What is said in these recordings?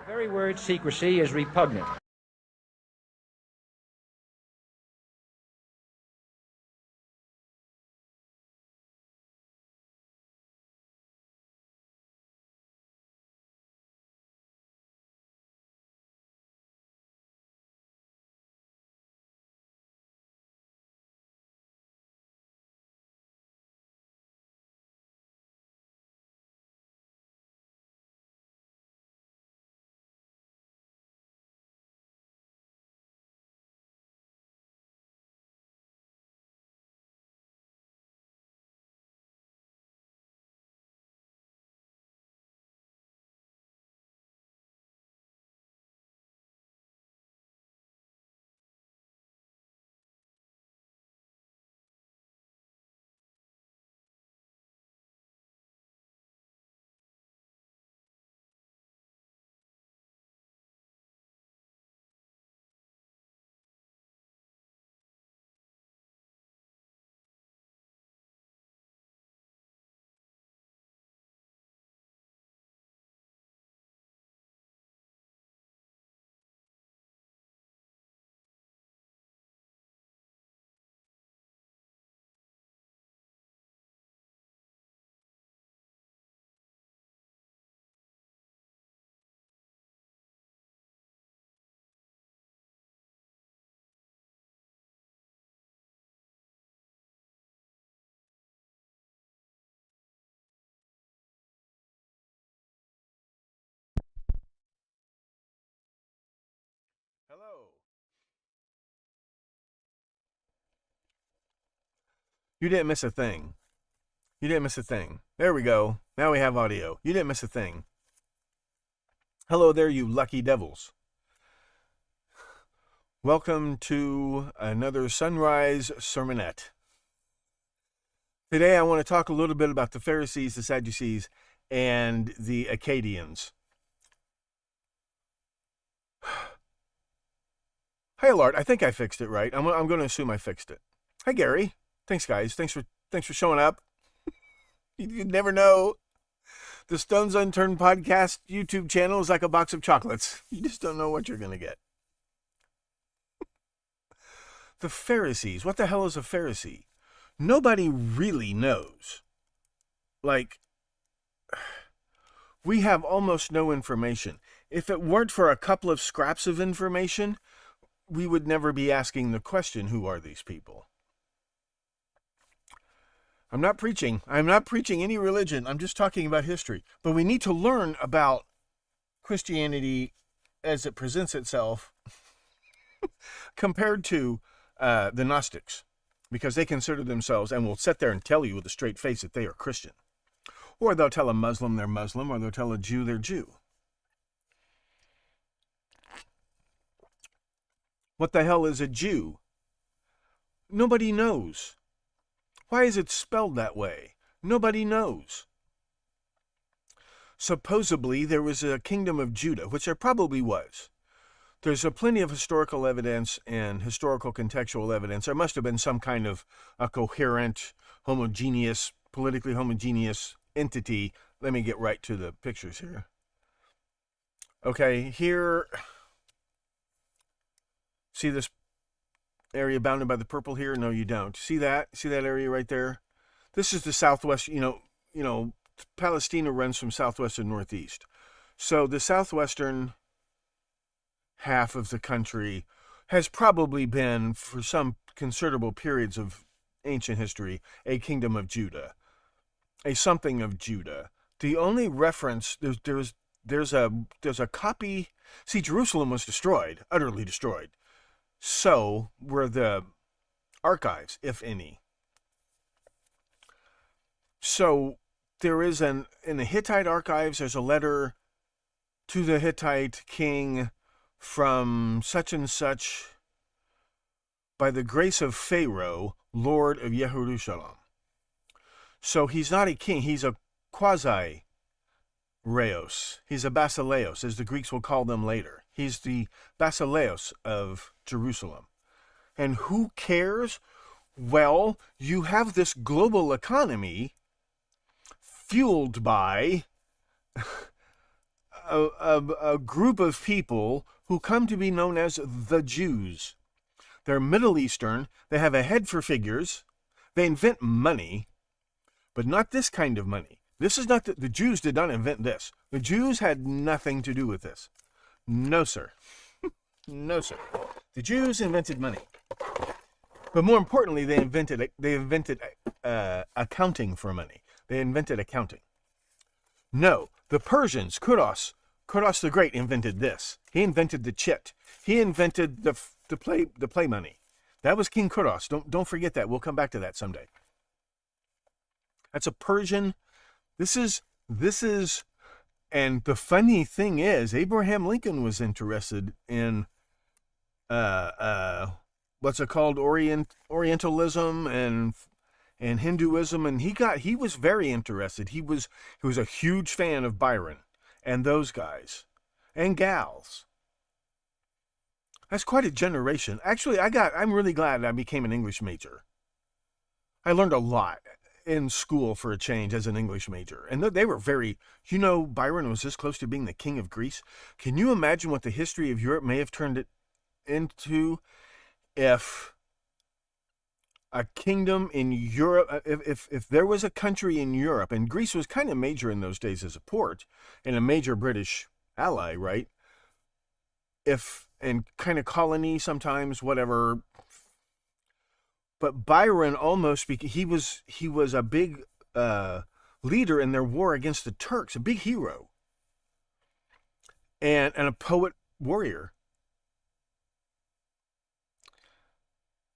The very word secrecy is repugnant. Hello. You didn't miss a thing. You didn't miss a thing. There we go. Now we have audio. You didn't miss a thing. Hello there, you lucky devils. Welcome to another Sunrise Sermonette. Today I want to talk a little bit about the Pharisees, the Sadducees, and the Acadians. Hey, Lord, I think I fixed it right. I'm going to assume I fixed it. Hi, Gary. Thanks, guys. Thanks for showing up. You never know. The Stones Unturned podcast YouTube channel is like a box of chocolates. You just don't know what you're going to get. The Pharisees. What the hell is a Pharisee? Nobody really knows. Like, we have almost no information. If it weren't for a couple of scraps of information, we would never be asking the question, who are these people? I'm not preaching any religion. I'm just talking about history. But we need to learn about Christianity as it presents itself compared to the Gnostics, because they consider themselves, and will sit there and tell you with a straight face, that they are Christian. Or they'll tell a Muslim they're Muslim, or they'll tell a Jew they're Jew. What the hell is a Jew? Nobody knows. Why is it spelled that way? Nobody knows. Supposedly, there was a kingdom of Judah, which there probably was. There's plenty of historical evidence and historical contextual evidence. There must have been some kind of a coherent, homogeneous, politically homogeneous entity. Let me get right to the pictures here. Okay, here, see this area bounded by the purple here? No, you don't. See that? See that area right there? This is the southwest, Palestina runs from southwest to northeast. So the southwestern half of the country has probably been, for some considerable periods of ancient history, a kingdom of Judah, a something of Judah. The only reference, there's a copy. See, Jerusalem was destroyed, utterly destroyed. So were the archives, if any. So there is in the Hittite archives, there's a letter to the Hittite king from such and such, by the grace of Pharaoh, Lord of Jerusalem. So he's not a king, he's a quasi-reos. He's a basileos, as the Greeks will call them later. He's the basileos of Jerusalem. And who cares? Well, you have this global economy fueled by a group of people who come to be known as the Jews. They're Middle Eastern. They have a head for figures. They invent money, but not this kind of money. This is not the Jews did not invent this. The Jews had nothing to do with this. No, sir. No, sir. The Jews invented money. But more importantly, they invented accounting for money. They invented accounting. No, the Persians, Kuros the Great invented this. He invented the chit. He invented the play money. That was King Kuros. Don't forget that. We'll come back to that someday. That's a Persian. This is, and the funny thing is, Abraham Lincoln was interested in what's it called, Orientalism and Hinduism, and he was very interested. He was a huge fan of Byron and those guys and gals. That's quite a generation. Actually, I'm really glad I became an English major. I learned a lot in school for a change as an English major. And they were very, Byron was this close to being the king of Greece. Can you imagine what the history of Europe may have turned it into if a kingdom in Europe, if there was a country in Europe, and Greece was kind of major in those days as a port and a major British ally, right? And kind of colony sometimes, whatever. But Byron he was a big leader in their war against the Turks, a big hero, and a poet warrior.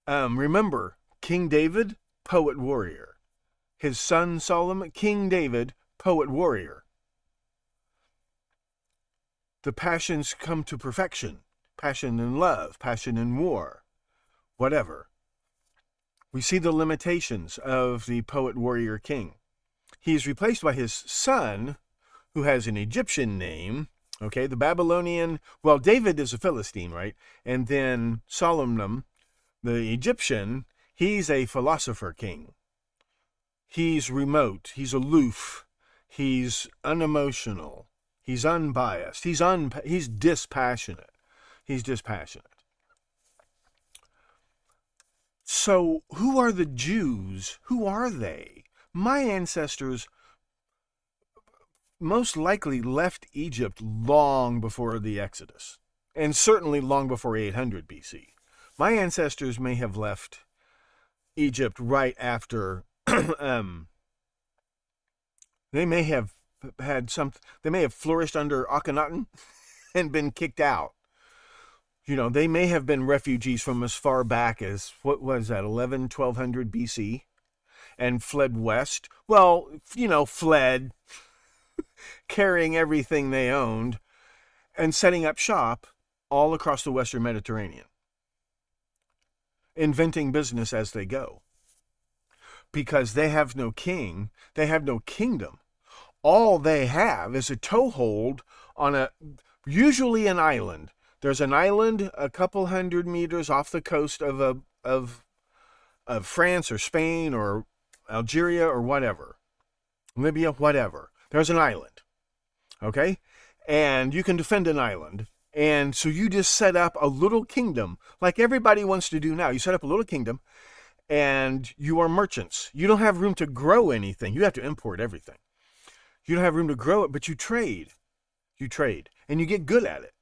Remember, King David, poet warrior. His son Solomon, King David, poet warrior. The passions come to perfection. Passion in love, passion in war, whatever. We see the limitations of the poet warrior king. He is replaced by his son, who has an Egyptian name. Okay, the Babylonian, David is a Philistine, right? And then Solomon, the Egyptian, he's a philosopher king. He's remote, he's aloof, he's unemotional, he's unbiased, he's dispassionate. He's dispassionate. So, who are the Jews? Who are they? My ancestors most likely left Egypt long before the Exodus, and certainly long before 800 BC. My ancestors may have left Egypt right after, they may have flourished under Akhenaten and been kicked out. They may have been refugees from as far back as, 1200 BC, and fled west. Fled, carrying everything they owned, and setting up shop all across the Western Mediterranean, inventing business as they go. Because they have no king, they have no kingdom. All they have is a toehold on usually an island. There's an island a couple hundred meters off the coast of France or Spain or Algeria or whatever. Libya, whatever. There's an island. Okay? And you can defend an island. And so you just set up a little kingdom, like everybody wants to do now. You set up a little kingdom, and you are merchants. You don't have room to grow anything. You have to import everything. You don't have room to grow it, but you trade. You trade. And you get good at it.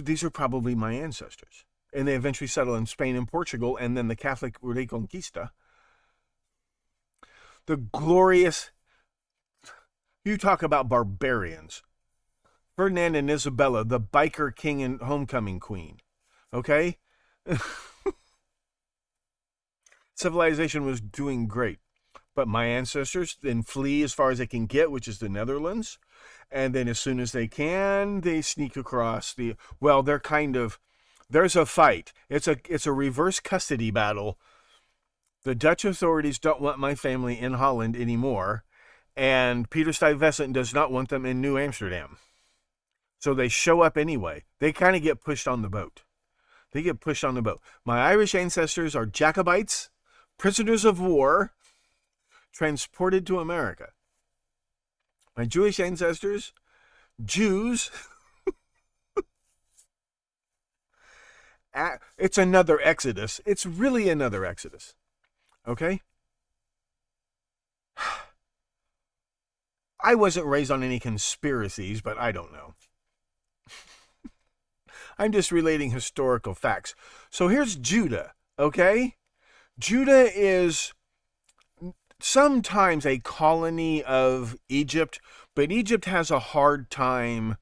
These are probably my ancestors. And they eventually settle in Spain and Portugal, and then the Catholic Reconquista. The glorious, you talk about barbarians. Ferdinand and Isabella, the biker king and homecoming queen. Okay? Civilization was doing great. But my ancestors then flee as far as they can get, which is the Netherlands. And then as soon as they can, they sneak across there's a fight. It's a reverse custody battle. The Dutch authorities don't want my family in Holland anymore, and Peter Stuyvesant does not want them in New Amsterdam. So they show up anyway. They kind of get pushed on the boat. My Irish ancestors are Jacobites, prisoners of war, transported to America. My Jewish ancestors, Jews. It's another Exodus. It's really another Exodus. Okay? I wasn't raised on any conspiracies, but I don't know. I'm just relating historical facts. So here's Judah, okay? Judah is sometimes a colony of Egypt, but Egypt has a hard time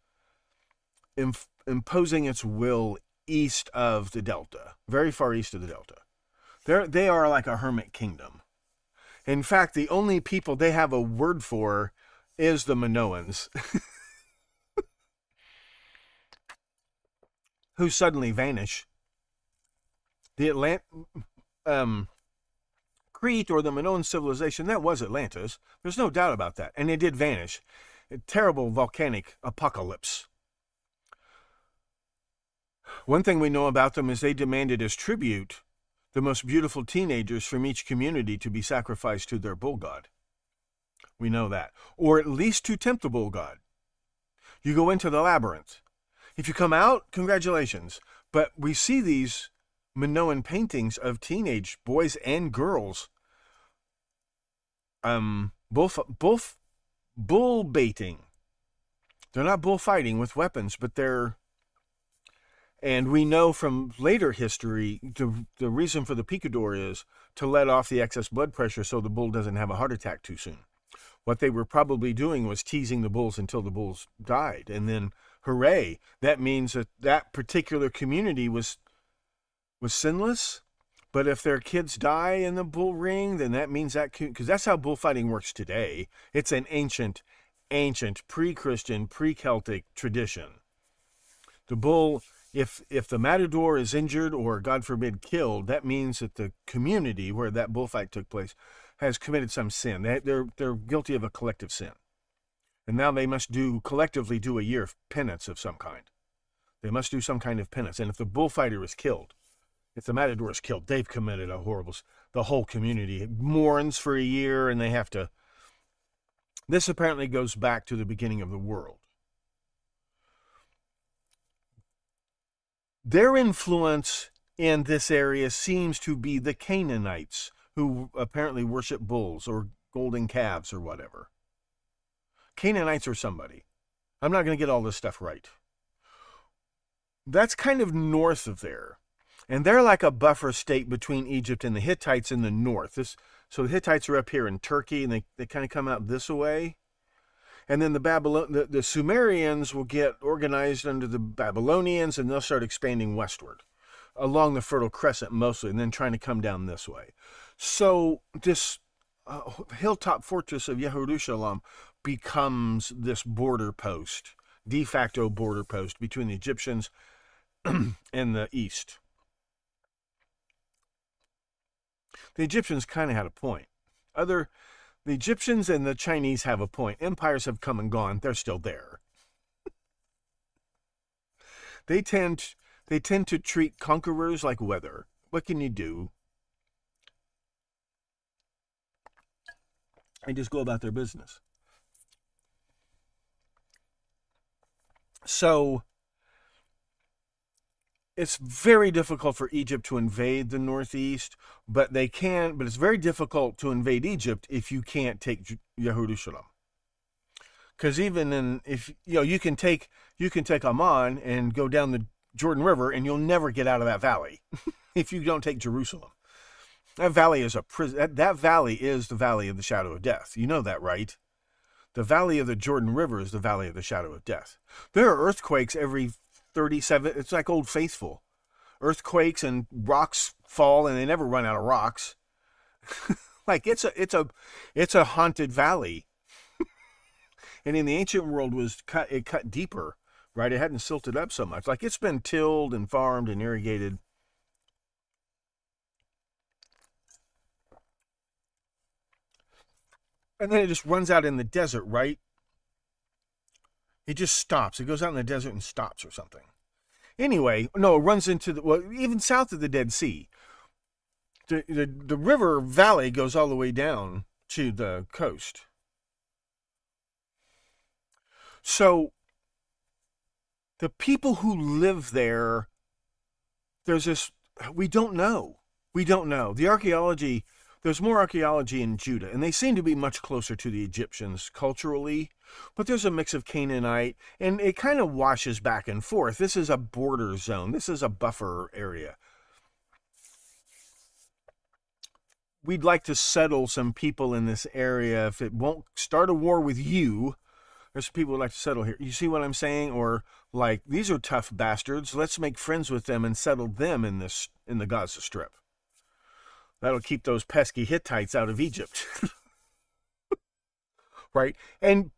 imposing its will east of the Delta, very far east of the Delta. They are like a hermit kingdom. In fact, the only people they have a word for is the Minoans, who suddenly vanish. The Crete, or the Minoan civilization, that was Atlantis. There's no doubt about that. And it did vanish. A terrible volcanic apocalypse. One thing we know about them is they demanded as tribute the most beautiful teenagers from each community to be sacrificed to their bull god. We know that. Or at least to tempt the bull god. You go into the labyrinth. If you come out, congratulations. But we see these Minoan paintings of teenage boys and girls both bull baiting. They're not bullfighting with weapons, but they're... And we know from later history, the reason for the picador is to let off the excess blood pressure so the bull doesn't have a heart attack too soon. What they were probably doing was teasing the bulls until the bulls died. And then, hooray, that means that that particular community was sinless. But if their kids die in the bull ring, then that means that... Because that's how bullfighting works today. It's an ancient, pre-Christian, pre-Celtic tradition. The bull... If the matador is injured or, God forbid, killed, that means that the community where that bullfight took place has committed some sin. They're guilty of a collective sin. And now they must collectively do a year of penance of some kind. They must do some kind of penance. And if the bullfighter is killed, if the matador is killed, they've committed a horrible... The whole community mourns for a year, and they have to... This apparently goes back to the beginning of the world. Their influence in this area seems to be the Canaanites, who apparently worship bulls or golden calves or whatever. Canaanites or somebody. I'm not going to get all this stuff right. That's kind of north of there. And they're like a buffer state between Egypt and the Hittites in the north. So the Hittites are up here in Turkey, and they kind of come out this way. And then the Sumerians will get organized under the Babylonians, and they'll start expanding westward along the Fertile Crescent mostly, and then trying to come down this way. So this hilltop fortress of Jerusalem becomes this border post, de facto border post between the Egyptians and the east. The Egyptians kind of had a point. The Egyptians and the Chinese have a point. Empires have come and gone. They're still there. They tend to treat conquerors like weather. What can you do? They just go about their business. So it's very difficult for Egypt to invade the northeast, but they can. But it's very difficult to invade Egypt if you can't take Jerusalem. Because even if you can take Amman and go down the Jordan River, and you'll never get out of that valley if you don't take Jerusalem. That valley is a prison. That valley is the valley of the shadow of death. You know that, right? The valley of the Jordan River is the valley of the shadow of death. There are earthquakes every 37, it's like Old Faithful. Earthquakes and rocks fall, and they never run out of rocks. Like it's a haunted valley. And in the ancient world it cut deeper, right? It hadn't silted up so much. Like it's been tilled and farmed and irrigated. And then it just runs out in the desert, right? It just stops. It goes out in the desert and stops or something. Anyway, no, it runs into even south of the Dead Sea. The river valley goes all the way down to the coast. So the people who live there, there's this, we don't know. We don't know. The archaeology, there's more archaeology in Judah, and they seem to be much closer to the Egyptians culturally, but there's a mix of Canaanite, and it kind of washes back and forth. This is a border zone. This is a buffer area. We'd like to settle some people in this area. If it won't start a war with you, there's people who like to settle here. You see what I'm saying? Or like, these are tough bastards. Let's make friends with them and settle them in the Gaza Strip. That'll keep those pesky Hittites out of Egypt. Right? And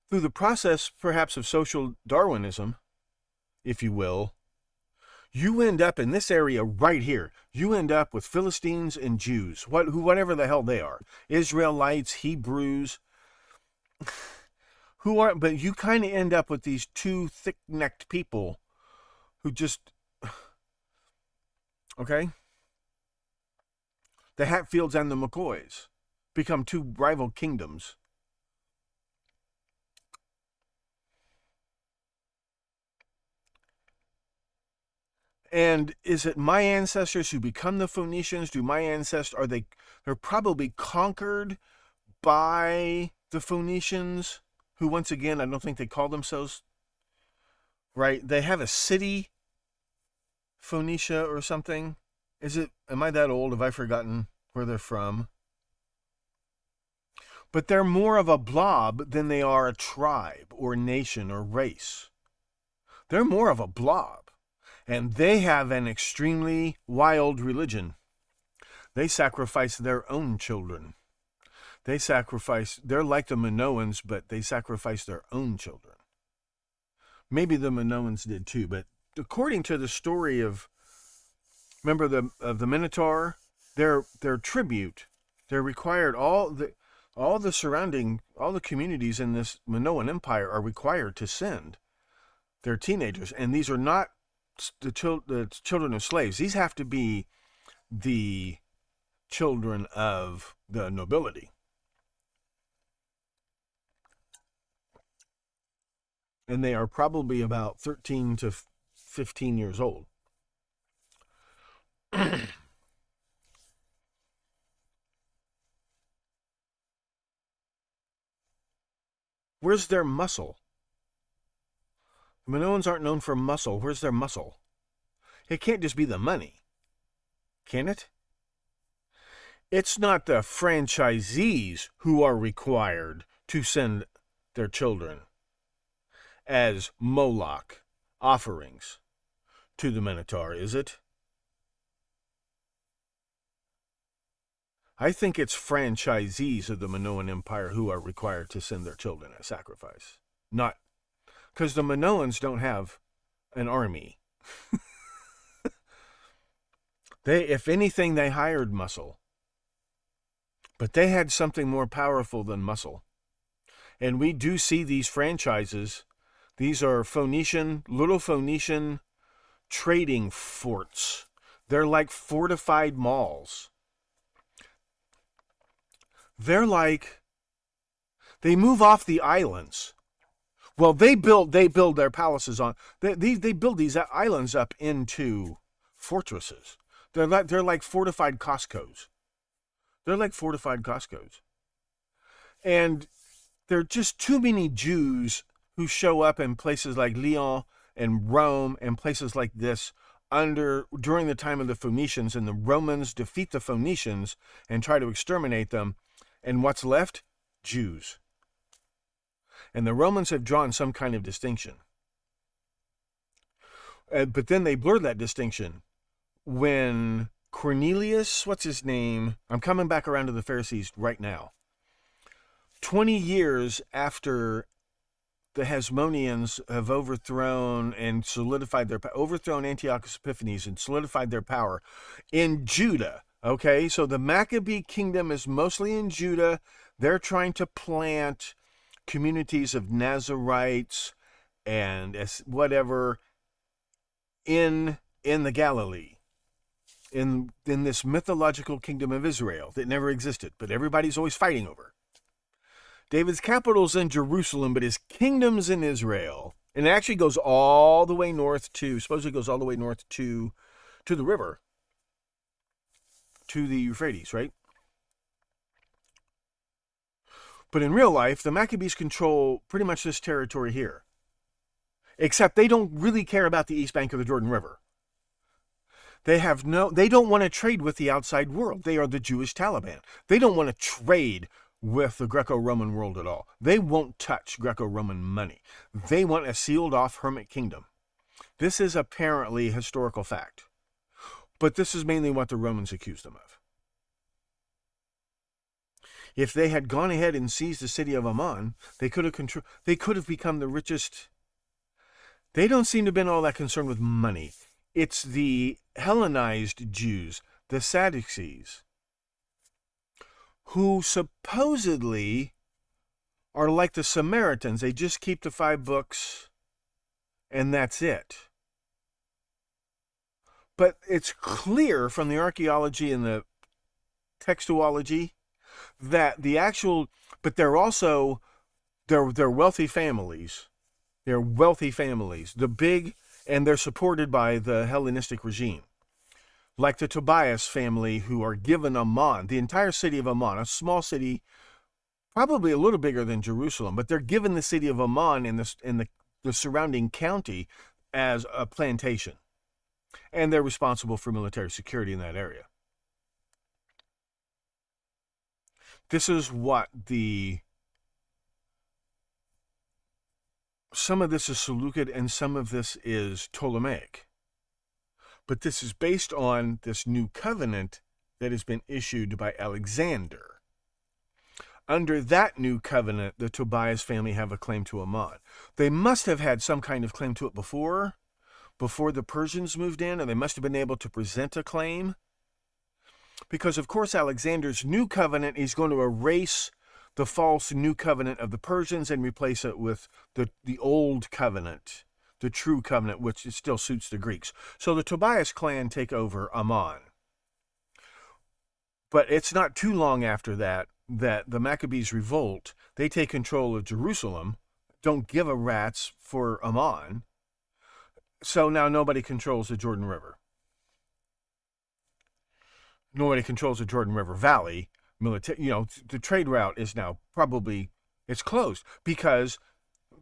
through the process, perhaps, of social Darwinism, if you will, you end up in this area right here. You end up with Philistines and Jews, whatever the hell they are. Israelites, Hebrews, but you kind of end up with these two thick-necked people who just, okay? The Hatfields and the McCoys become two rival kingdoms. And is it my ancestors who become the Phoenicians? They're probably conquered by the Phoenicians, who, once again, I don't think they call themselves, right? They have a city, Phoenicia or something. Am I that old? Have I forgotten where they're from? But they're more of a blob than they are a tribe or nation or race. They're more of a blob. And they have an extremely wild religion. They sacrifice their own children. They're like the Minoans, but they sacrifice their own children. Maybe the Minoans did too, but according to the story of the Minotaur, their tribute, they're required, all the communities in this Minoan Empire are required to send their teenagers, and these are not the children of slaves. These have to be the children of the nobility. And they are probably about 13 to 15 years old. Where's their muscle? The Minoans aren't known for muscle. Where's their muscle? It can't just be the money. Can it? It's not the franchisees who are required to send their children as Moloch offerings to the Minotaur, is it? I think it's franchisees of the Minoan Empire who are required to send their children as sacrifice. Not because the Minoans don't have an army. If anything, they hired muscle. But they had something more powerful than muscle. And we do see these franchises. These are little Phoenician trading forts. They're like fortified malls. They move off the islands. Well, they build their palaces on. They build these islands up into fortresses. They're like fortified Costco's. And there are just too many Jews who show up in places like Lyon and Rome and places like this during the time of the Phoenicians, and the Romans defeat the Phoenicians and try to exterminate them. And what's left? Jews. And the Romans have drawn some kind of distinction. But then they blurred that distinction when Cornelius, what's his name? I'm coming back around to the Pharisees right now. 20 years after the Hasmoneans have overthrown Antiochus Epiphanes and solidified their power in Judah. Okay, so the Maccabee kingdom is mostly in Judah. They're trying to plant communities of Nazarites and whatever in the Galilee, in this mythological kingdom of Israel that never existed, but everybody's always fighting over. David's capital's in Jerusalem, but his kingdom's in Israel. And it actually goes all the way north to, supposedly goes all the way north to the river, to the Euphrates, right? But in real life, the Maccabees control pretty much this territory here. Except they don't really care about the east bank of the Jordan River. They don't want to trade with the outside world. They are the Jewish Taliban. They don't want to trade with the Greco-Roman world at all. They won't touch Greco-Roman money. They want a sealed-off hermit kingdom. This is apparently historical fact. But this is mainly what the Romans accused them of. If they had gone ahead and seized the city of Amman, they could have become the richest. They don't seem to have been all that concerned with money. It's the Hellenized Jews, the Sadducees, who supposedly are like the Samaritans. They just keep the 5 books, and that's it. But it's clear from the archaeology and the textuology that but they're also, they're wealthy families. They're wealthy families. And they're supported by the Hellenistic regime. Like the Tobias family, who are given Amman, the entire city of Amman, a small city, probably a little bigger than Jerusalem, but they're given the city of Amman and the surrounding county as a plantation. And they're responsible for military security in that area. This is what some of this is Seleucid and some of this is Ptolemaic. But this is based on this new covenant that has been issued by Alexander. Under that new covenant, the Tobias family have a claim to Amman. They must have had some kind of claim to it before the Persians moved in, and they must have been able to present a claim. Because, of course, Alexander's new covenant is going to erase the false new covenant of the Persians and replace it with the old covenant, the true covenant, which still suits the Greeks. So the Tobias clan take over Amman. But it's not too long after that the Maccabees revolt. They take control of Jerusalem, don't give a rat's for Amman. So now nobody controls the Jordan River. Nobody controls the Jordan River Valley. The trade route is now it's closed because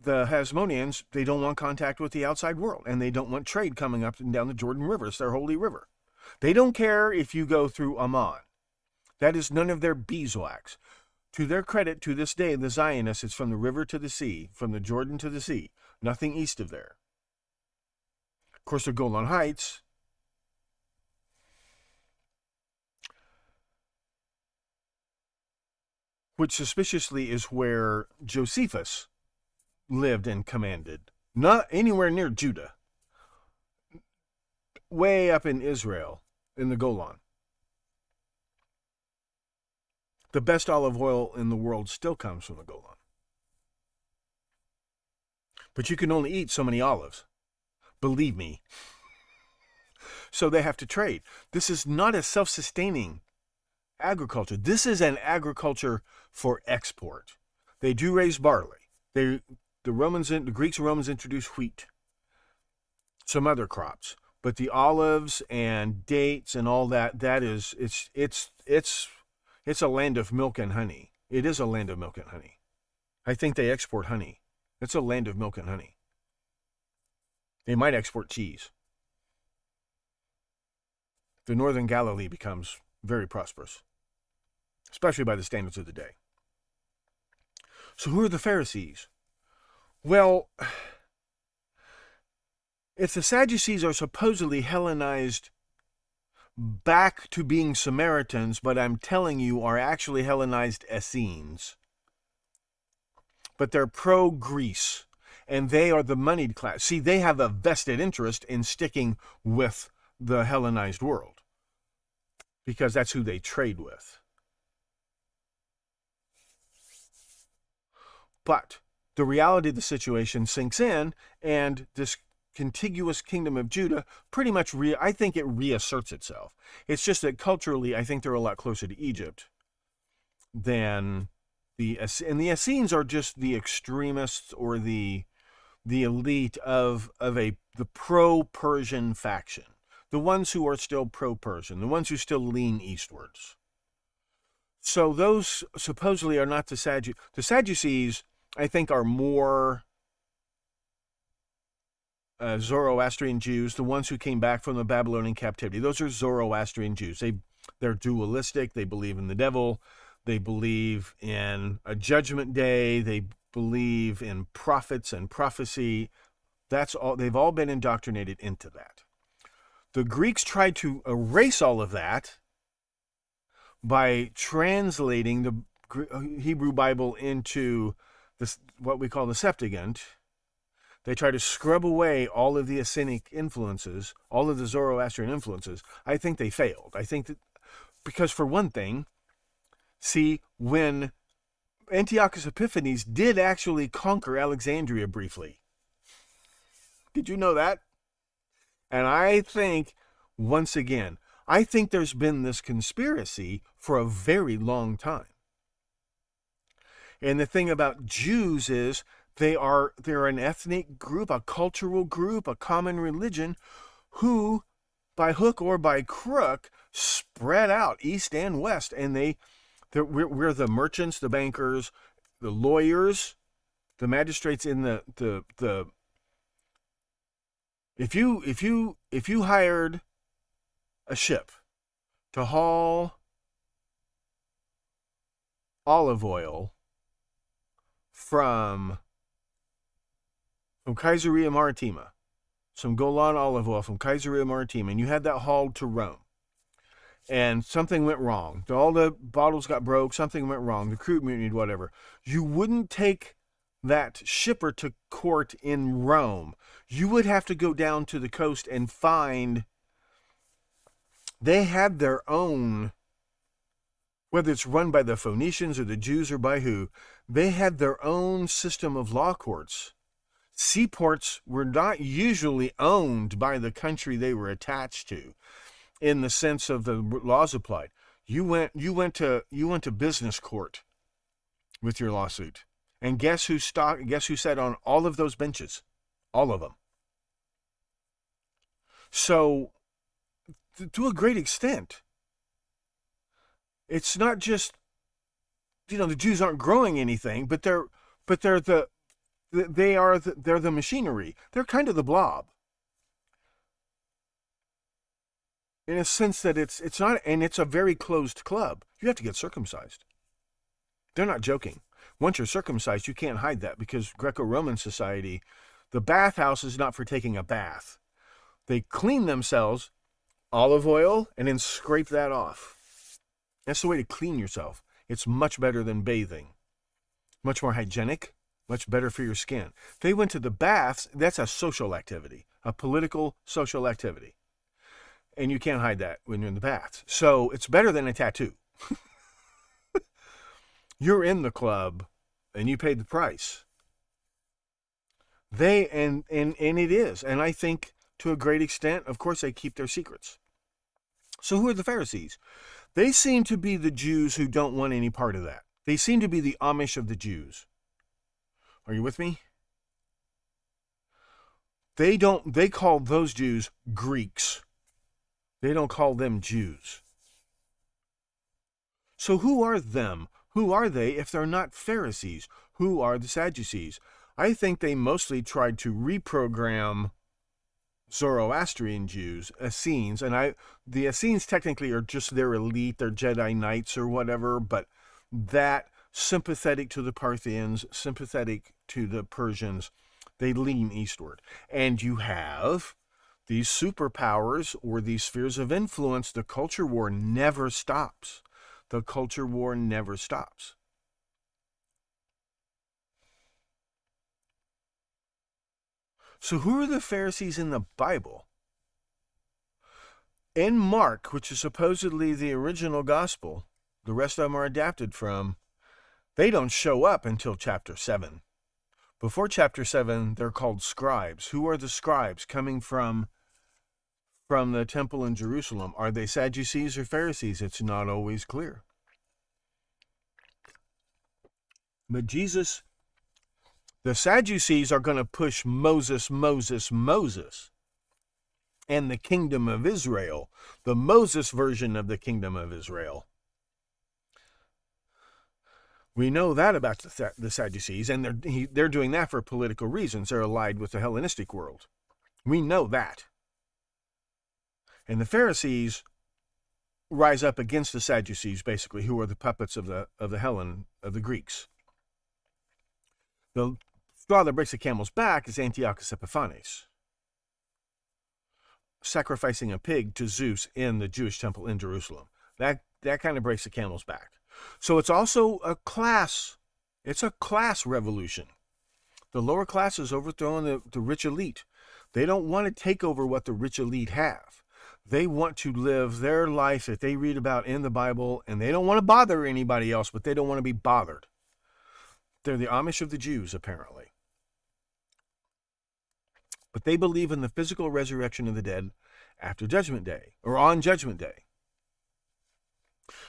the Hasmoneans, they don't want contact with the outside world, and they don't want trade coming up and down the Jordan River. It's their holy river. They don't care if you go through Amman. That is none of their beeswax. To their credit, to this day, the Zionists, it's from the river to the sea, from the Jordan to the sea, nothing east of there. Of course, the Golan Heights, which suspiciously is where Josephus lived and commanded. Not anywhere near Judah. Way up in Israel, in the Golan. The best olive oil in the world still comes from the Golan. But you can only eat so many olives. Believe me. So they have to trade. This is not a self-sustaining agriculture. This is an agriculture for export. They do raise barley. The Greeks and Romans introduced wheat, some other crops, but the olives and dates and all that is it's a land of milk and honey. It is a land of milk and honey. I think they export honey. It's a land of milk and honey. They might export cheese. The northern Galilee becomes very prosperous, especially by the standards of the day. So who are the Pharisees? Well, if the Sadducees are supposedly Hellenized back to being Samaritans, but I'm telling you are actually Hellenized Essenes, but they're pro-Greece, and they are the moneyed class. See, they have a vested interest in sticking with the Hellenized world, because that's who they trade with. But the reality of the situation sinks in, and this contiguous kingdom of Judah pretty much, I think it reasserts itself. It's just that culturally, I think they're a lot closer to Egypt than And the Essenes are just the extremists or the elite of the pro-Persian faction, the ones who are still pro-Persian, the ones who still lean eastwards. So those supposedly are not the Sadducees. The Sadducees, I think, are more Zoroastrian Jews, the ones who came back from the Babylonian captivity. Those are Zoroastrian Jews. They're dualistic. They believe in the devil. They believe in a judgment day. They believe in prophets and prophecy. That's all. They've all been indoctrinated into that. The Greeks tried to erase all of that by translating the Hebrew Bible into this, what we call the Septuagint. They try to scrub away all of the Essenic influences, all of the Zoroastrian influences. I think they failed. I think that because, for one thing, see, when Antiochus Epiphanes did actually conquer Alexandria briefly. Did you know that? And I think, once again, I think there's been this conspiracy for a very long time. And the thing about Jews is they're an ethnic group, a cultural group, a common religion who, by hook or by crook, spread out east and west. And we're the merchants, the bankers, the lawyers, the magistrates in the if you hired a ship to haul olive oil from Caesarea Maritima, some Golan olive oil from Caesarea Maritima, and you had that hauled to Rome, and something went wrong. All the bottles got broke, something went wrong, the crew mutinied, whatever. You wouldn't take that shipper to court in Rome. You would have to go down to the coast and find, they had their own, whether it's run by the Phoenicians or the Jews or by who, they had their own system of law courts. Seaports were not usually owned by the country they were attached to, in the sense of the laws applied. You went to business court with your lawsuit, and guess who sat on all of those benches, all of them. So, to a great extent, it's not just, the Jews aren't growing anything, but they're the machinery. They're kind of the blob, in a sense that it's not, and it's a very closed club. You have to get circumcised. They're not joking. Once you're circumcised, you can't hide that, because Greco-Roman society, the bathhouse is not for taking a bath. They clean themselves, olive oil, and then scrape that off. That's the way to clean yourself. It's much better than bathing. Much more hygienic, much better for your skin. They went to the baths. That's a social activity, a political social activity. And you can't hide that when you're in the baths. So it's better than a tattoo. You're in the club and you paid the price. And it is. And I think to a great extent, of course, they keep their secrets. So who are the Pharisees? They seem to be the Jews who don't want any part of that. They seem to be the Amish of the Jews. Are you with me? They call those Jews Greeks. They don't call them Jews. So who are them? Who are they if they're not Pharisees? Who are the Sadducees? I think they mostly tried to reprogram Zoroastrian Jews, Essenes, and the Essenes technically are just their elite, they're Jedi Knights or whatever, but that sympathetic to the Parthians, sympathetic to the Persians, they lean eastward. And you have these superpowers or these spheres of influence. The culture war never stops. The culture war never stops. So who are the Pharisees in the Bible? In Mark, which is supposedly the original gospel, the rest of them are adapted from, they don't show up until chapter 7. Before chapter 7, they're called scribes. Who are the scribes coming from the temple in Jerusalem? Are they Sadducees or Pharisees? It's not always clear. But Jesus, the Sadducees are going to push Moses, Moses, Moses, and the kingdom of Israel, the Moses version of the kingdom of Israel. We know that about the Sadducees, and they're doing that for political reasons. They're allied with the Hellenistic world. We know that. And the Pharisees rise up against the Sadducees, basically, who are the puppets of the Greeks. The straw that breaks the camel's back is Antiochus Epiphanes, sacrificing a pig to Zeus in the Jewish temple in Jerusalem. That kind of breaks the camel's back. So it's also a class revolution. The lower classes overthrowing the rich elite. They don't want to take over what the rich elite have. They want to live their life that they read about in the Bible, and they don't want to bother anybody else, but they don't want to be bothered. They're the Amish of the Jews, apparently. But they believe in the physical resurrection of the dead after Judgment Day, or on Judgment Day.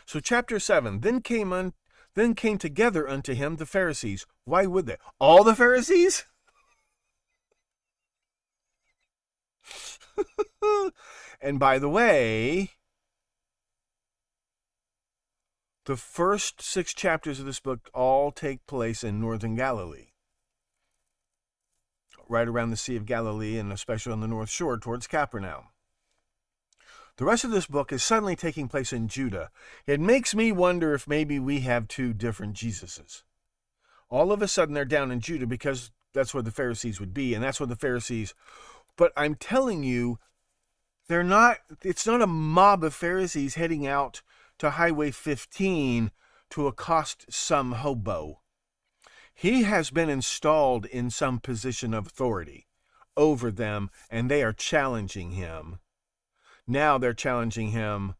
So chapter 7, then came together unto him the Pharisees. Why would they? All the Pharisees? And by the way, the first 6 chapters of this book all take place in northern Galilee, right around the Sea of Galilee, and especially on the North Shore towards Capernaum. The rest of this book is suddenly taking place in Judah. It makes me wonder if maybe we have 2 different Jesuses. All of a sudden they're down in Judah because that's where the Pharisees would be, and that's where the Pharisees... But I'm telling you, it's not a mob of Pharisees heading out to Highway 15 to accost some hobo. He has been installed in some position of authority over them, and they are challenging him. Now they're challenging him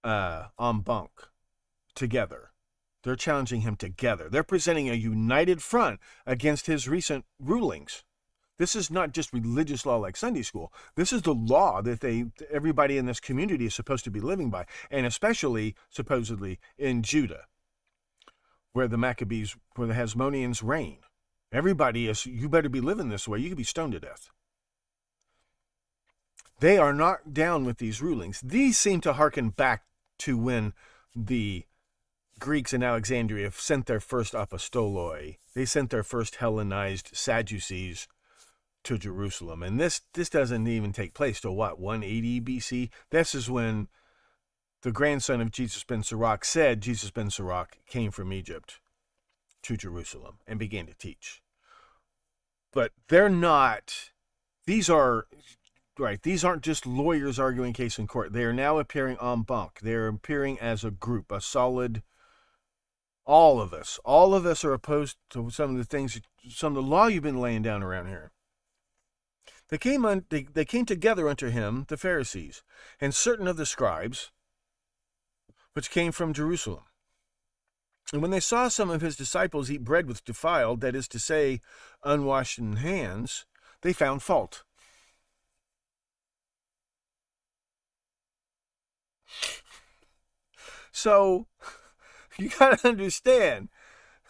en banc, together. They're challenging him together. They're presenting a united front against his recent rulings. This is not just religious law like Sunday school. This is the law that everybody in this community is supposed to be living by, and especially, supposedly, in Judah, where the Hasmoneans reign. Everybody is, you better be living this way. You could be stoned to death. They are not down with these rulings. These seem to hearken back to when the Greeks in Alexandria sent their first apostoloi. They sent their first Hellenized Sadducees to Jerusalem. And this doesn't even take place till 180 BC? This is when the grandson of Jesus ben Sirach said Jesus ben Sirach came from Egypt to Jerusalem and began to teach. But they're not, these aren't just lawyers arguing case in court. They are now appearing en banc. They're appearing as a group, a solid, all of us are opposed to some of the law you've been laying down around here. They came together unto him, the Pharisees, and certain of the scribes, which came from Jerusalem. And when they saw some of his disciples eat bread with defiled, that is to say, unwashed hands, they found fault. So, you got to understand,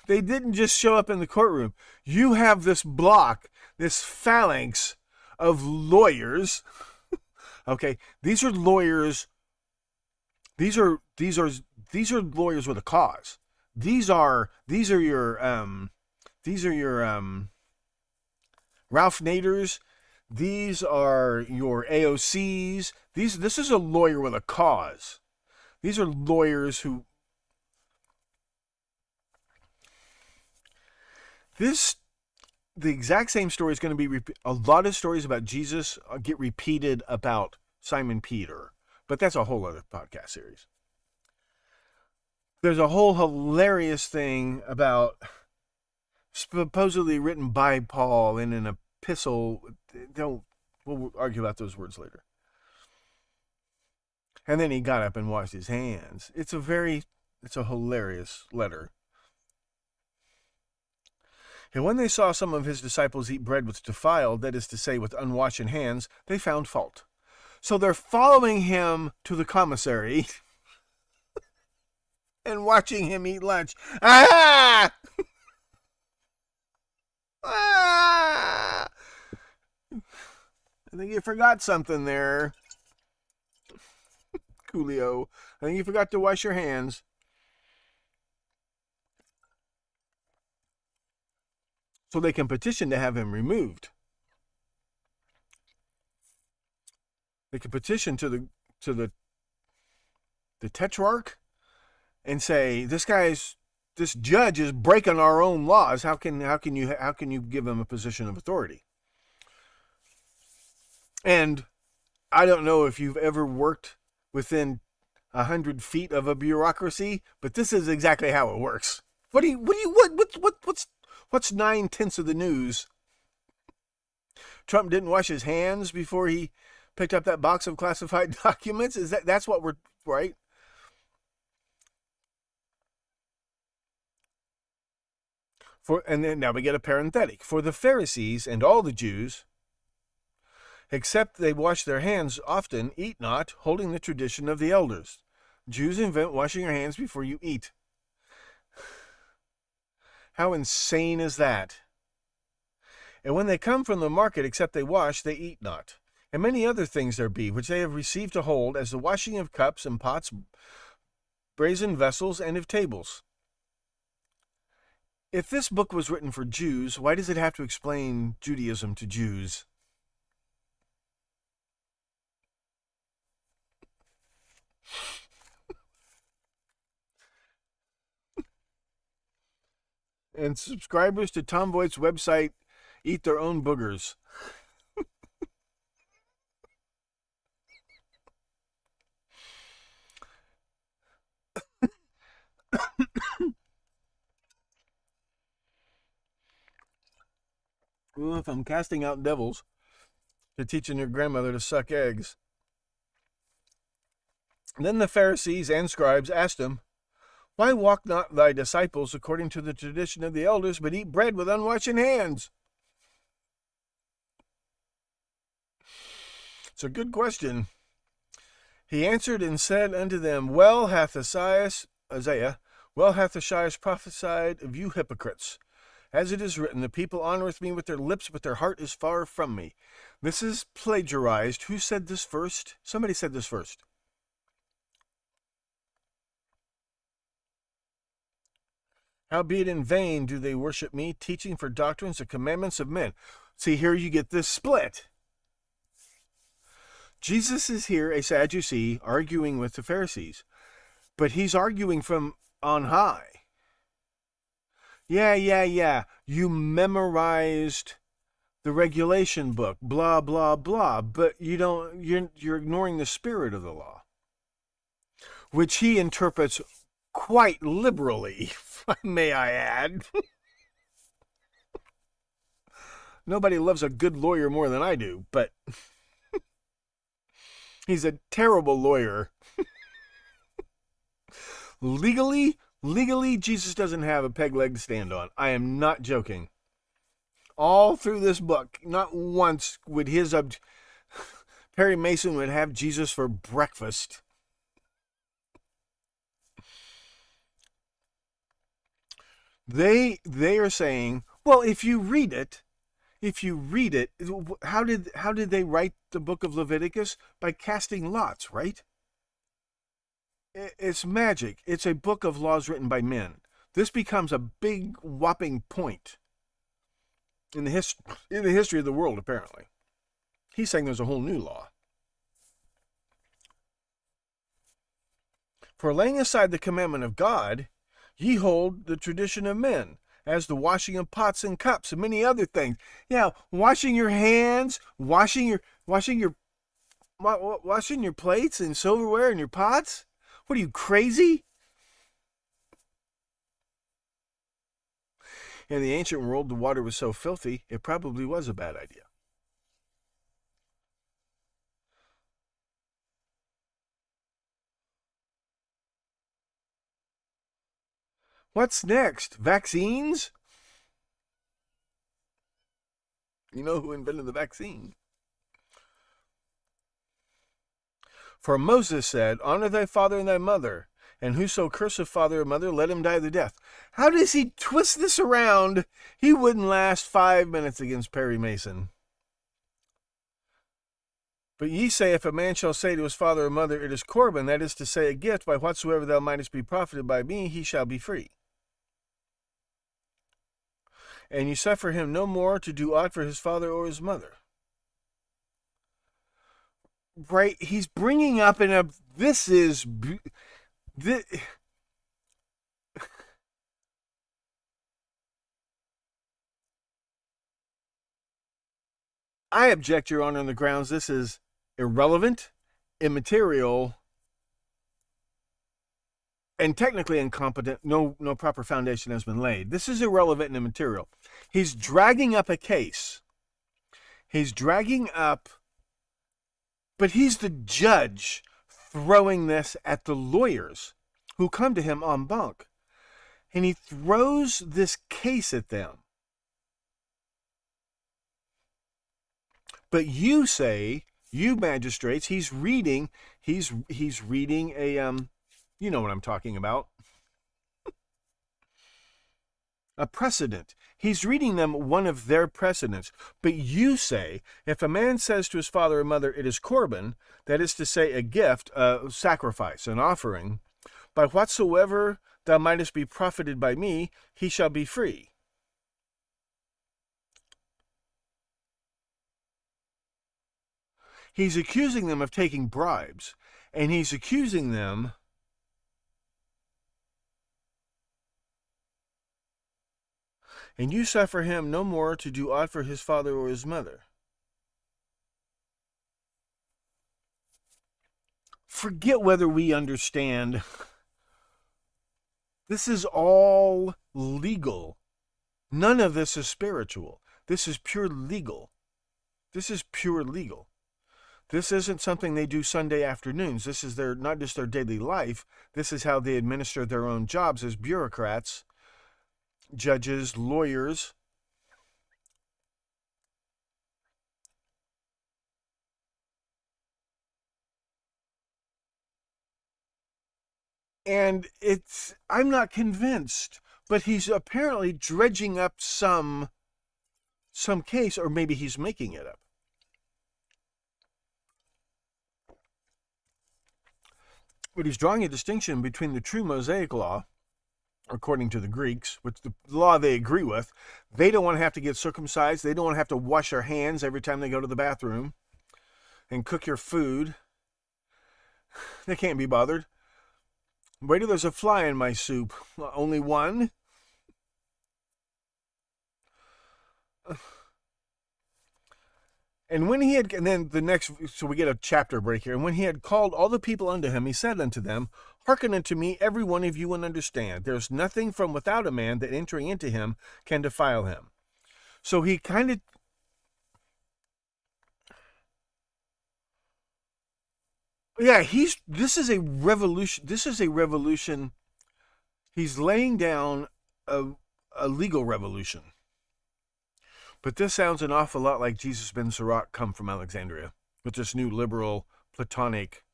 they didn't just show up in the courtroom. You have this block, this phalanx of lawyers. Okay, these are lawyers. These are lawyers with a cause. These are your Ralph Naders. These are your AOCs. This is a lawyer with a cause. These are lawyers who the exact same story is going to be a lot of stories about Jesus get repeated about Simon Peter, but that's a whole other podcast series. There's a whole hilarious thing about supposedly written by Paul in an epistle. We'll argue about those words later. And then he got up and washed his hands. It's a hilarious letter. And when they saw some of his disciples eat bread with defiled, that is to say, with unwashed hands, they found fault. So they're following him to the commissary and watching him eat lunch. Ah! I think you forgot something there, Coolio. I think you forgot to wash your hands. So they can petition to have him removed. They can petition to the tetrarch and say, this judge is breaking our own laws. How can you give him a position of authority? And I don't know if you've ever worked within 100 feet of a bureaucracy, but this is exactly how it works. What's 9/10 of the news? Trump didn't wash his hands before he picked up that box of classified documents. That's what we're right? And then now we get a parenthetic. For the Pharisees and all the Jews, except they wash their hands often, eat not, holding the tradition of the elders. Jews invent washing your hands before you eat. How insane is that? And when they come from the market, except they wash, they eat not. And many other things there be, which they have received to hold, as the washing of cups and pots, brazen vessels, and of tables. If this book was written for Jews, why does it have to explain Judaism to Jews? And subscribers to Tom Voigt's website eat their own boogers. Well, if I'm casting out devils, to teaching your grandmother to suck eggs. Then the Pharisees and scribes asked him, why walk not thy disciples according to the tradition of the elders, but eat bread with unwashed hands? It's a good question. He answered and said unto them, well hath Isaiah prophesied of you hypocrites. As it is written, the people honoreth me with their lips, but their heart is far from me. This is plagiarized. Who said this first? Somebody said this first. Howbeit in vain do they worship me, teaching for doctrines the commandments of men. See, here you get this split. Jesus is here, a Sadducee, arguing with the Pharisees. But he's arguing from on high. Yeah. You memorized the regulation book, blah, blah, blah. But you're ignoring the spirit of the law, which he interprets quite liberally, may I add. Nobody loves a good lawyer more than I do, but he's a terrible lawyer. Legally, Jesus doesn't have a peg leg to stand on. I am not joking. All through this book, not once would Perry Mason would have Jesus for breakfast. They are saying, well, if you read it, how did they write the book of Leviticus? By casting lots, right? It's magic. It's a book of laws written by men. This becomes a big whopping point in the history of the world, apparently. He's saying there's a whole new law. For laying aside the commandment of God, ye hold the tradition of men, as the washing of pots and cups and many other things. Yeah, washing your hands, washing your plates and silverware and your pots. What are you, crazy? In the ancient world, the water was so filthy, it probably was a bad idea. What's next? Vaccines? You know who invented the vaccine? For Moses said, honor thy father and thy mother, and whoso curseth father or mother, let him die the death. How does he twist this around? He wouldn't last 5 minutes against Perry Mason. But ye say, if a man shall say to his father or mother, it is Corban, that is to say, a gift, by whatsoever thou mightest be profited by me, he shall be free. And you suffer him no more to do aught for his father or his mother. Right? He's bringing up this is... This, I object, Your Honor, on the grounds this is irrelevant, immaterial, and technically incompetent. No proper foundation has been laid. This is irrelevant and immaterial. He's dragging up a case. He's dragging up, but he's the judge throwing this at the lawyers who come to him en banc. And he throws this case at them. But you say, you magistrates, he's reading a you know what I'm talking about. A precedent. He's reading them one of their precedents. But you say, if a man says to his father or mother, it is Corban, that is to say, a gift, a sacrifice, an offering, by whatsoever thou mightest be profited by me, he shall be free. He's accusing them of taking bribes, and he's accusing them and you suffer him no more to do aught for his father or his mother. Forget whether we understand. This is all legal. None of this is spiritual. This is pure legal. This is pure legal. This isn't something they do Sunday afternoons. This is not just their daily life. This is how they administer their own jobs as bureaucrats, judges, lawyers. And I'm not convinced, but he's apparently dredging up some case, or maybe he's making it up. But he's drawing a distinction between the true Mosaic law, according to the Greeks, which the law they agree with. They don't want to have to get circumcised. They don't want to have to wash their hands every time they go to the bathroom and cook your food. They can't be bothered. Wait till there's a fly in my soup. Only one? And when he had, and then the next, so we get a chapter break here. And when he had called all the people unto him, he said unto them, hearken unto me, every one of you, and understand. There's nothing from without a man that entering into him can defile him. So he kind of, yeah, this is a revolution. He's laying down a legal revolution. But this sounds an awful lot like Jesus ben Sirach come from Alexandria, with this new liberal, Platonic,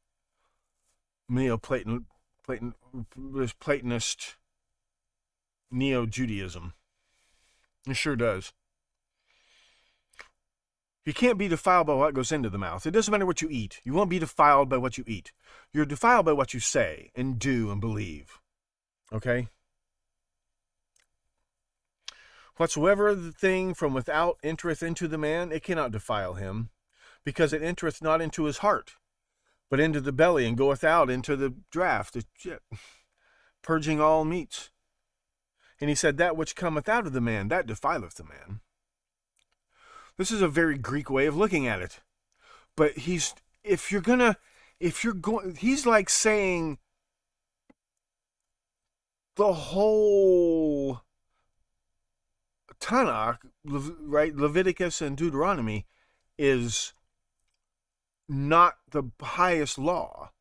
Neoplatonist, Neo-Judaism. It sure does. You can't be defiled by what goes into the mouth. It doesn't matter what you eat. You won't be defiled by what you eat. You're defiled by what you say and do and believe. Okay? Whatsoever the thing from without entereth into the man, it cannot defile him, because it entereth not into his heart, but into the belly, and goeth out into the draught, purging all meats. And he said, that which cometh out of the man, that defileth the man. This is a very Greek way of looking at it. But he's like saying the whole Tanakh, right, Leviticus and Deuteronomy, is not the highest law.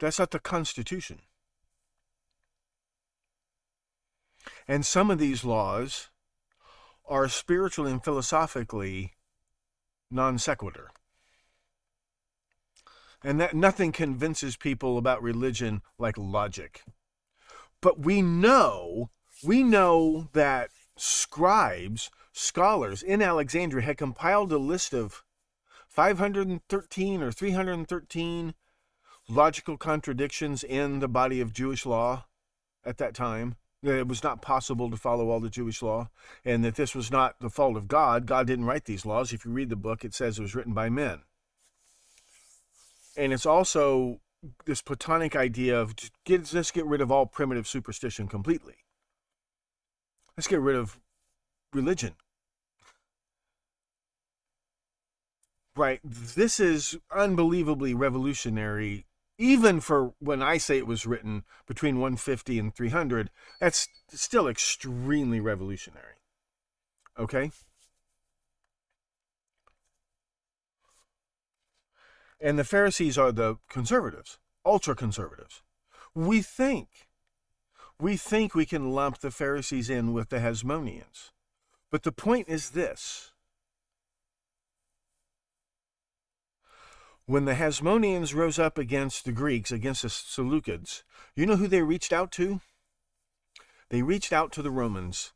That's not the Constitution. And some of these laws are spiritually and philosophically non sequitur. And that nothing convinces people about religion like logic. But we know that scribes scholars in Alexandria had compiled a list of 513 or 313 logical contradictions in the body of Jewish law at that time. That it was not possible to follow all the Jewish law, and that this was not the fault of God. God didn't write these laws. If you read the book, it says it was written by men. And it's also this Platonic idea of let's get rid of all primitive superstition completely. Let's get rid of religion. Right? This is unbelievably revolutionary. Even for when I say it was written between 150 and 300, that's still extremely revolutionary. Okay? And the Pharisees are the conservatives, ultra-conservatives. We think we can lump the Pharisees in with the Hasmoneans. But the point is this. When the Hasmoneans rose up against the Greeks, against the Seleucids, you know who they reached out to? They reached out to the Romans.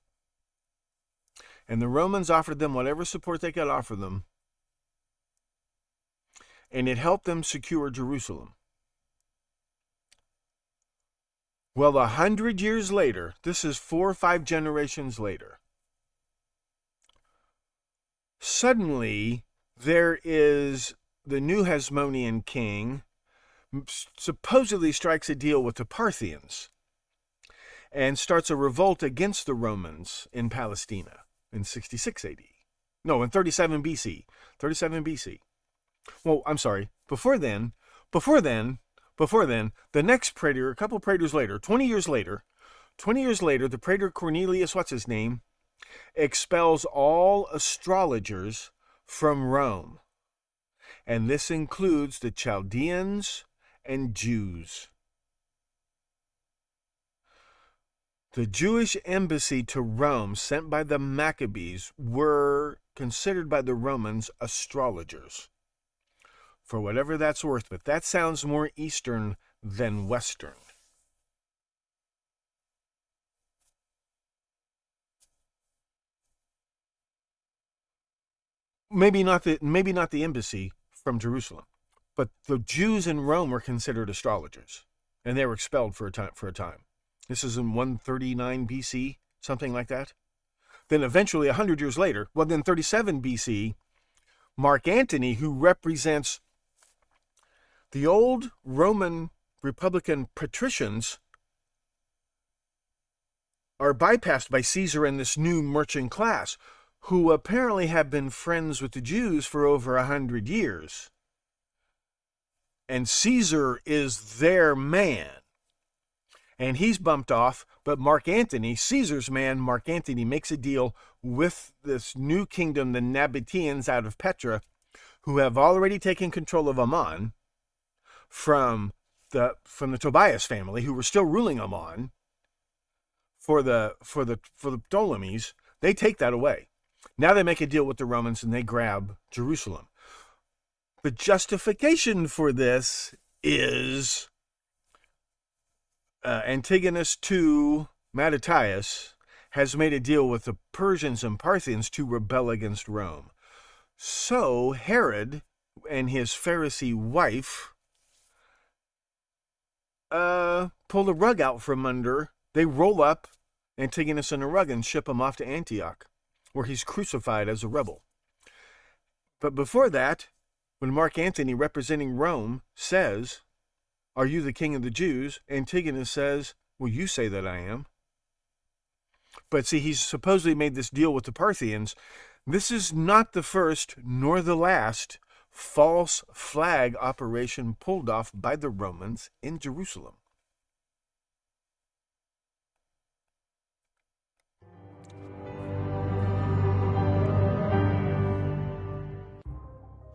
And the Romans offered them whatever support they could offer them. And it helped them secure Jerusalem. Well, 100 years later, this is 4 or 5 generations later, suddenly there is the new Hasmonean king supposedly strikes a deal with the Parthians and starts a revolt against the Romans in Palestina in 66 AD. No, in 37 BC. 37 BC. Well, I'm sorry. Before then, the next praetor, a couple praetors later, 20 years later, the praetor Cornelius, what's his name, expels all astrologers from Rome. And this includes the Chaldeans and Jews. The Jewish embassy to Rome sent by the Maccabees were considered by the Romans astrologers. For whatever that's worth, but that sounds more Eastern than Western. Maybe not the embassy from Jerusalem, but the Jews in Rome were considered astrologers, and they were expelled for a time. This is in 139 BC, something like that. Then eventually, 100 years later, well, then 37 BC, Mark Antony, who represents the old Roman Republican patricians, are bypassed by Caesar and this new merchant class, who apparently have been friends with the Jews for over 100 years. And Caesar is their man. And he's bumped off, but Mark Antony, Caesar's man, Mark Antony, makes a deal with this new kingdom, the Nabateans out of Petra, who have already taken control of Ammon from the Tobias family, who were still ruling Ammon for the Ptolemies. They take that away. Now they make a deal with the Romans and they grab Jerusalem. The justification for this is Antigonus II Mattathias has made a deal with the Persians and Parthians to rebel against Rome. So Herod and his Pharisee wife pull the rug out from under. They roll up Antigonus in a rug and ship him off to Antioch, where he's crucified as a rebel. But before that, when Mark Antony, representing Rome, says, "Are you the king of the Jews?" Antigonus says, "Well, you say that I am." But see, he's supposedly made this deal with the Parthians. This is not the first nor the last false flag operation pulled off by the Romans in Jerusalem.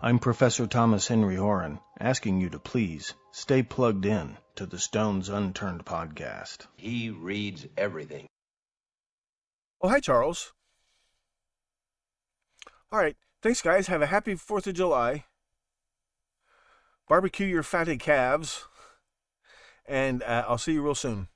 I'm Professor Thomas Henry Horan, asking you to please stay plugged in to the Stones Unturned podcast. He reads everything. Oh, hi, Charles. All right. Thanks, guys. Have a happy 4th of July. Barbecue your fatted calves. And I'll see you real soon.